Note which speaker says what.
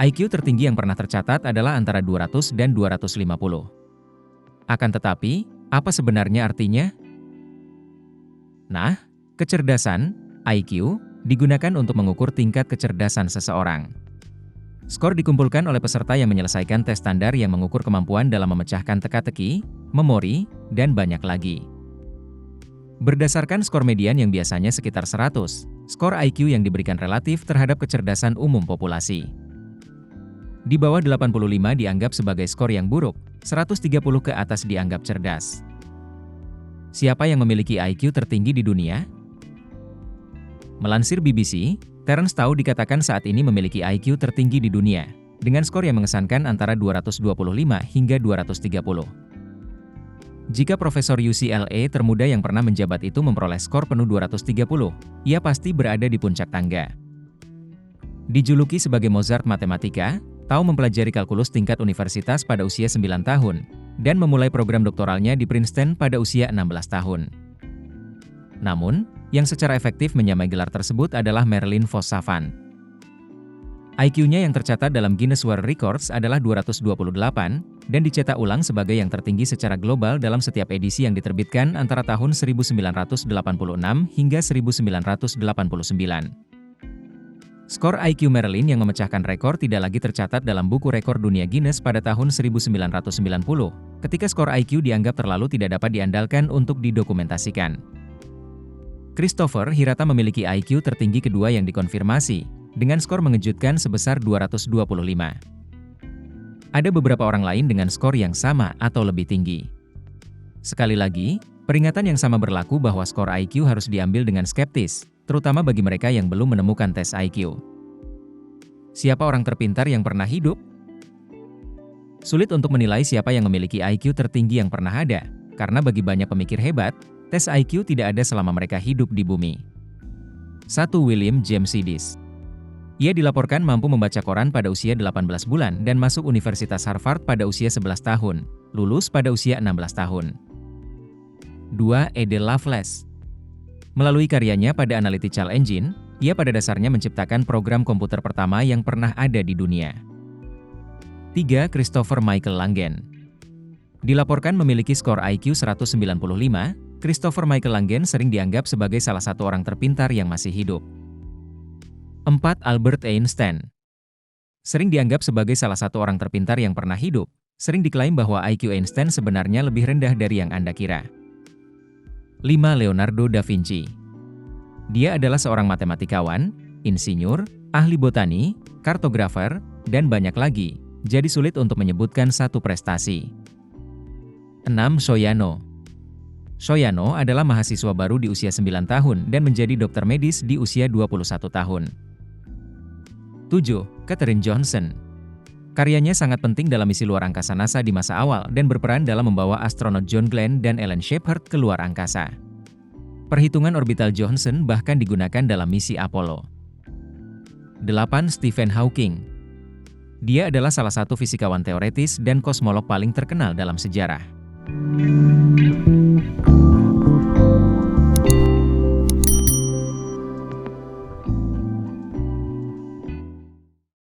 Speaker 1: IQ tertinggi yang pernah tercatat adalah antara 200 dan 250. Akan tetapi, apa sebenarnya artinya? Nah, kecerdasan, IQ, digunakan untuk mengukur tingkat kecerdasan seseorang. Skor dikumpulkan oleh peserta yang menyelesaikan tes standar yang mengukur kemampuan dalam memecahkan teka-teki, memori, dan banyak lagi. Berdasarkan skor median yang biasanya sekitar 100, skor IQ yang diberikan relatif terhadap kecerdasan umum populasi. Di bawah 85 dianggap sebagai skor yang buruk, 130 ke atas dianggap cerdas. Siapa yang memiliki IQ tertinggi di dunia? Melansir BBC, Terence Tao dikatakan saat ini memiliki IQ tertinggi di dunia, dengan skor yang mengesankan antara 225 hingga 230. Jika Profesor UCLA termuda yang pernah menjabat itu memperoleh skor penuh 230, ia pasti berada di puncak tangga. Dijuluki sebagai Mozart Matematika, Tao mempelajari kalkulus tingkat universitas pada usia 9 tahun, dan memulai program doktoralnya di Princeton pada usia 16 tahun. Namun, yang secara efektif menyamai gelar tersebut adalah Marilyn Vos Savant. IQ-nya yang tercatat dalam Guinness World Records adalah 228, dan dicetak ulang sebagai yang tertinggi secara global dalam setiap edisi yang diterbitkan antara tahun 1986 hingga 1989. Skor IQ Marilyn yang memecahkan rekor tidak lagi tercatat dalam buku rekor dunia Guinness pada tahun 1990, ketika skor IQ dianggap terlalu tidak dapat diandalkan untuk didokumentasikan. Christopher Hirata memiliki IQ tertinggi kedua yang dikonfirmasi, dengan skor mengejutkan sebesar 225. Ada beberapa orang lain dengan skor yang sama atau lebih tinggi. Sekali lagi, peringatan yang sama berlaku bahwa skor IQ harus diambil dengan skeptis, terutama bagi mereka yang belum menemukan tes IQ. Siapa orang terpintar yang pernah hidup? Sulit untuk menilai siapa yang memiliki IQ tertinggi yang pernah ada, karena bagi banyak pemikir hebat, tes IQ tidak ada selama mereka hidup di bumi. 1. William James Sidis. Ia dilaporkan mampu membaca koran pada usia 18 bulan dan masuk Universitas Harvard pada usia 11 tahun, lulus pada usia 16 tahun. 2. Ada Lovelace. Melalui karyanya pada Analytical Engine, ia pada dasarnya menciptakan program komputer pertama yang pernah ada di dunia. 3. Christopher Michael Langen. Dilaporkan memiliki skor IQ 195, Christopher Michael Langen sering dianggap sebagai salah satu orang terpintar yang masih hidup. 4. Albert Einstein. Sering dianggap sebagai salah satu orang terpintar yang pernah hidup, sering diklaim bahwa IQ Einstein sebenarnya lebih rendah dari yang Anda kira. 5. Leonardo da Vinci. Dia adalah seorang matematikawan, insinyur, ahli botani, kartografer, dan banyak lagi, jadi sulit untuk menyebutkan satu prestasi. 6. Soyano. Soyano adalah mahasiswa baru di usia 9 tahun dan menjadi dokter medis di usia 21 tahun. 7. Katherine Johnson. Karyanya sangat penting dalam misi luar angkasa NASA di masa awal dan berperan dalam membawa astronot John Glenn dan Alan Shepard ke luar angkasa. Perhitungan orbital Johnson bahkan digunakan dalam misi Apollo. 8. Stephen Hawking. Dia adalah salah satu fisikawan teoretis dan kosmolog paling terkenal dalam sejarah.